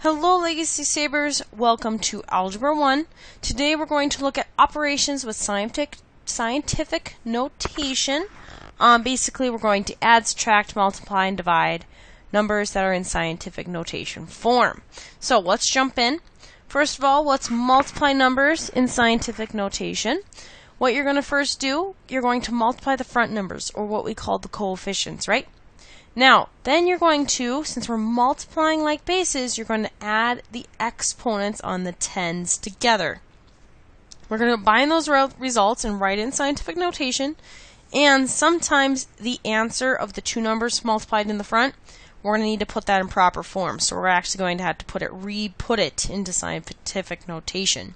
Hello Legacy Sabers, welcome to Algebra 1. Today we're going to look at operations with scientific notation. Basically we're going to add, subtract, multiply, and divide numbers that are in scientific notation form. So let's jump in. First of all, let's multiply numbers in scientific notation. What you're going to first do, you're going to multiply the front numbers, or what we call the coefficients, right? Now, then you're going to, since we're multiplying like bases, you're going to add the exponents on the tens together. We're going to combine those results and write in scientific notation, and sometimes the answer of the two numbers multiplied in the front, we're going to need to put that in proper form. So we're actually going to have to re-put it into scientific notation.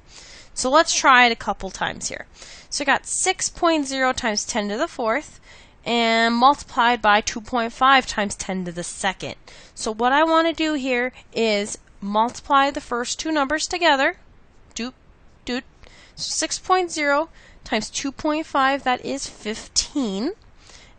So let's try it a couple times here. So I got 6.0 times 10 to the fourth, and multiplied by 2.5 times 10 to the second. So what I want to do here is multiply the first two numbers together. So 6.0 times 2.5, that is 15.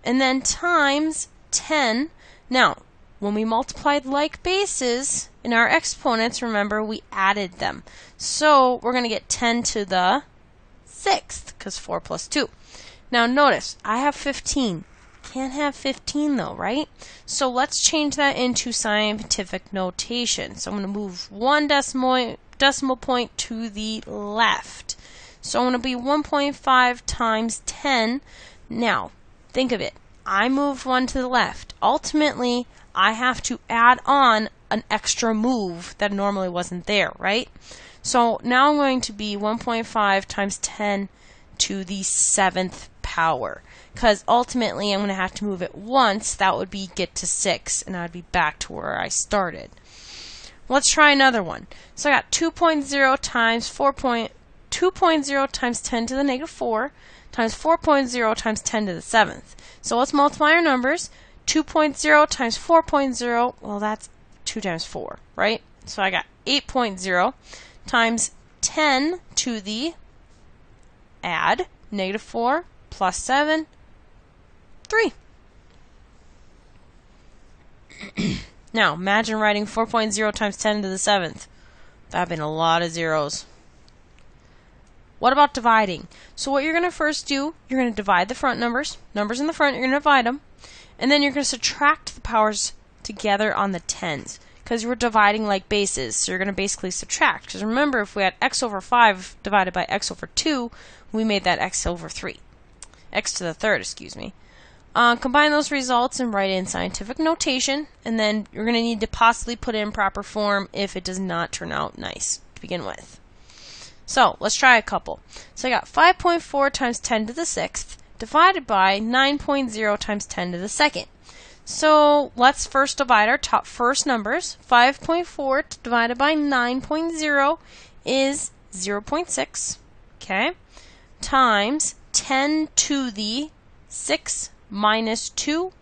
And then times 10. Now, when we multiplied like bases in our exponents, remember we added them. So we're going to get 10 to the sixth, because 4 plus 2. Now notice, I have 15. Can't have 15 though, right? So let's change that into scientific notation. So I'm going to move one decimal point to the left. So I'm going to be 1.5 times 10. Now, think of it. I moved one to the left. Ultimately, I have to add on an extra move that normally wasn't there, right? So now I'm going to be 1.5 times 10 to the seventh power, because ultimately I'm going to have to move it once. That would be get to 6, and I'd be back to where I started. Let's try another one. So I got 2.0 times 2.0 times 10 to the negative 4 times 4.0 times 10 to the seventh. So let's multiply our numbers. 2.0 times 4.0, well, that's 2 times 4, right? So I got 8.0 times 10 to the add negative 4 plus 7, 3. Now, imagine writing 4.0 times 10 to the seventh. That would have been a lot of zeros. What about dividing? So what you're going to first do, you're going to divide the front numbers. Numbers in the front, you're going to divide them. And then you're going to subtract the powers together on the tens, because we're dividing like bases. So you're going to basically subtract. Because remember, if we had x over 5 divided by x over 2, we made that x over 3. X to the third, excuse me. Combine those results and write in scientific notation, and then you're going to need to possibly put it in proper form if it does not turn out nice to begin with. So let's try a couple. So I got 5.4 times 10 to the sixth divided by 9.0 times 10 to the second. So let's first divide our first numbers. 5.4 divided by 9.0 is 0.6. Okay, times 10 to the 6 minus 2.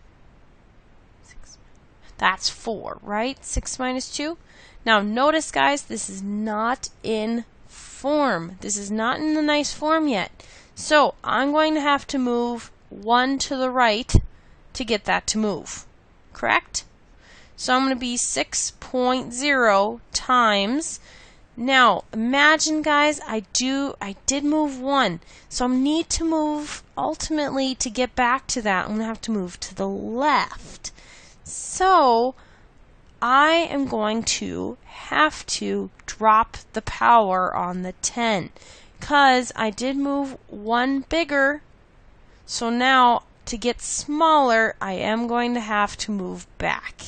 That's 4, right? 6 minus 2. Now notice, guys, this is not in form. This is not in the nice form yet. So I'm going to have to move 1 to the right to get that to move. Correct? So I'm going to be 6.0 times. Now, imagine, guys, I did move 1. So I need to move, ultimately, to get back to that, I'm going to have to move to the left. So I am going to have to drop the power on the 10, because I did move 1 bigger. So now, to get smaller, I am going to have to move back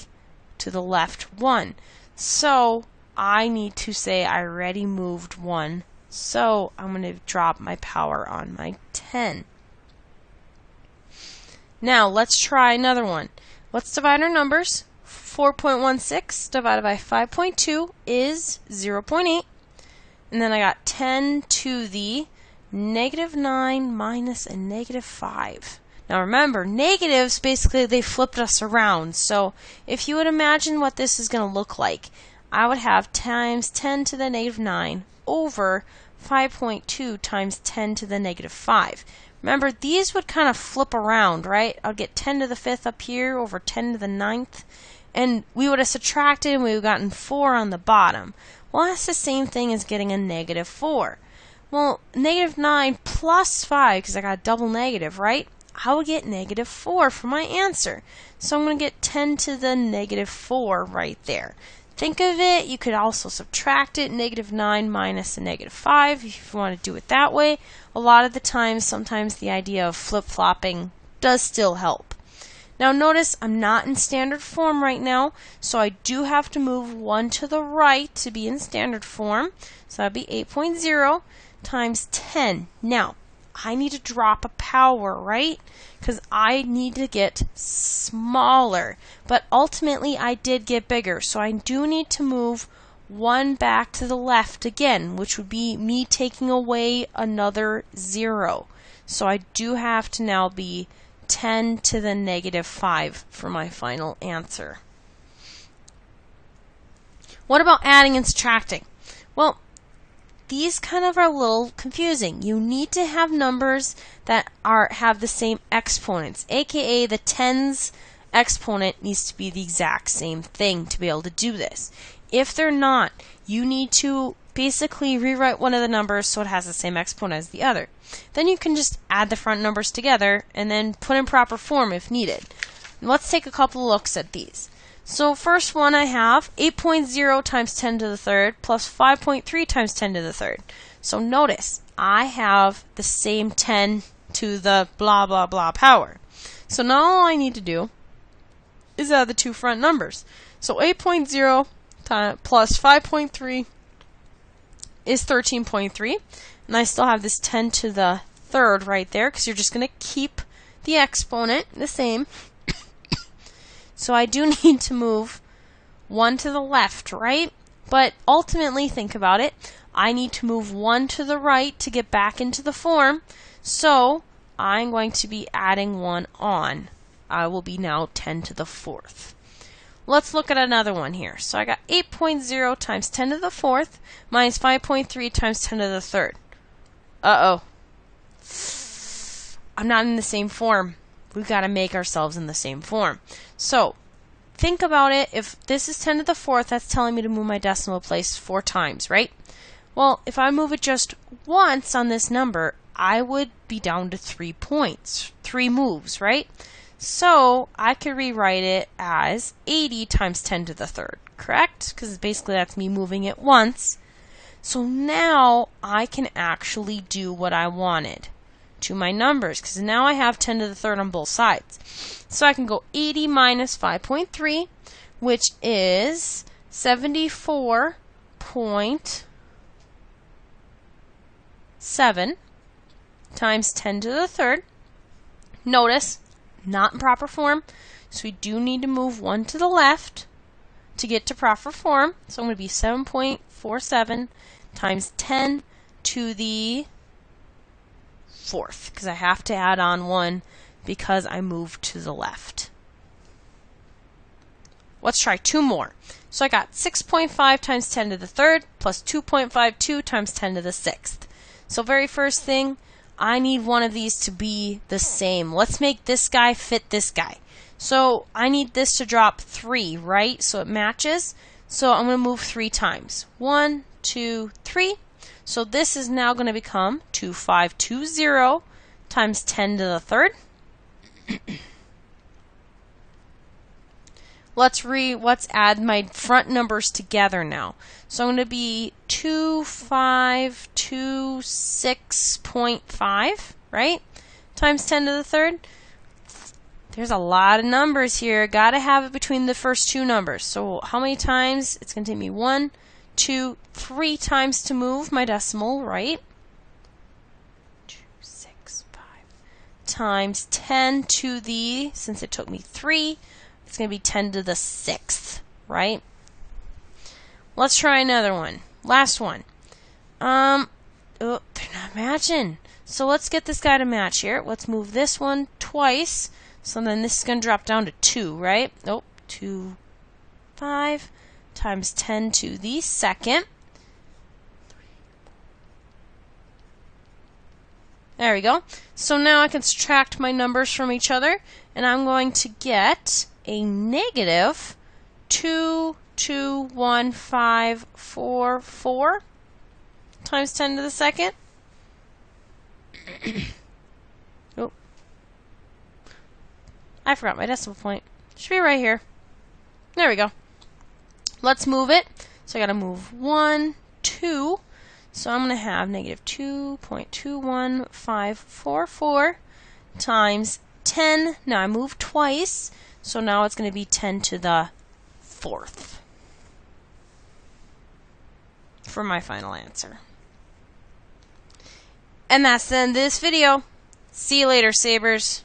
to the left 1. So I need to say I already moved 1, so I'm going to drop my power on my 10. Now let's try another one. Let's divide our numbers. 4.16 divided by 5.2 is 0.8. And then I got 10 to the negative 9 minus a negative 5. Now remember, negatives, basically they flipped us around. So if you would imagine what this is going to look like, I would have times 10 to the negative 9 over 5.2 times 10 to the negative 5. Remember, these would kind of flip around, right? I'll get 10 to the 5th up here over 10 to the 9th. and we would have subtracted and we would have gotten 4 on the bottom. Well, that's the same thing as getting a negative 4. Well, negative 9 plus 5, because I got a double negative, right? I would get negative 4 for my answer. So I'm going to get 10 to the negative 4 right there. Think of it, you could also subtract it, negative 9 minus a negative 5, if you want to do it that way. A lot of the times, sometimes the idea of flip-flopping does still help. Now notice I'm not in standard form right now, so I do have to move 1 to the right to be in standard form. So that would be 8.0 times 10. Now, I need to drop a power, right? Because I need to get smaller. But ultimately, I did get bigger. So I do need to move 1 back to the left again, which would be me taking away another 0. So I do have to now be 10 to the negative 5 for my final answer. What about adding and subtracting? Well, these kind of are a little confusing. You need to have numbers that have the same exponents, aka the tens exponent needs to be the exact same thing to be able to do this. If they're not, you need to basically rewrite one of the numbers so it has the same exponent as the other. Then you can just add the front numbers together and then put in proper form if needed. Let's take a couple looks at these. So first one I have 8.0 times 10 to the third plus 5.3 times 10 to the third. So notice I have the same 10 to the blah blah blah power. So now all I need to do is add the two front numbers. So 8.0 plus 5.3 is 13.3, and I still have this 10 to the third right there because you're just going to keep the exponent the same. So I do need to move 1 to the left, right? But ultimately, think about it, I need to move 1 to the right to get back into the form. So I'm going to be adding 1 on. I will be now 10 to the fourth. Let's look at another one here. So I got 8.0 times 10 to the fourth minus 5.3 times 10 to the third. Uh-oh. I'm not in the same form. We've got to make ourselves in the same form. So, think about it. If this is 10 to the fourth, that's telling me to move my decimal place 4 times, right? Well, if I move it just once on this number, I would be down to 3 points. 3 moves, right? So, I could rewrite it as 80 times 10 to the third, correct? Because basically that's me moving it once. So now I can actually do what I wanted to my numbers, because now I have 10 to the third on both sides. So I can go 80 minus 5.3, which is 74.7 times 10 to the third. Notice, not in proper form, so we do need to move 1 to the left to get to proper form. So I'm going to be 7.47 times 10 to the fourth, because I have to add on 1 because I moved to the left. Let's try 2 more. So I got 6.5 times 10 to the third plus 2.52 times 10 to the sixth. So very first thing, I need one of these to be the same. Let's make this guy fit this guy. So I need this to drop 3, right? So it matches. So I'm going to move 3 times. 1, 2, 3. So this is now going to become 2520 times 10 to the third. Let's add my front numbers together now. So I'm going to be 2526.5, right? Times 10 to the third. There's a lot of numbers here. Got to have it between the first 2 numbers. So how many times? It's going to take me 1, 2, 3 times to move my decimal, right? 2, 6, 5 times 10 to the, since it took me 3, it's going to be 10 to the 6th, right? Let's try another one. Last one. Oh, they're not matching. So let's get this guy to match here. Let's move this one twice. So then this is going to drop down to 2, right? Nope. 2, 5 times 10 to the second. There we go. So now I can subtract my numbers from each other, and I'm going to get a negative 2.21544 times 10 to the second. Oh, I forgot my decimal point. Should be right here. There we go. Let's move it. So I got to move 1, 2. So I'm going to have negative 2.21544 times 10. Now I moved twice, so now it's going to be 10 to the 4th for my final answer. And that's the end of this video. See you later, Sabers.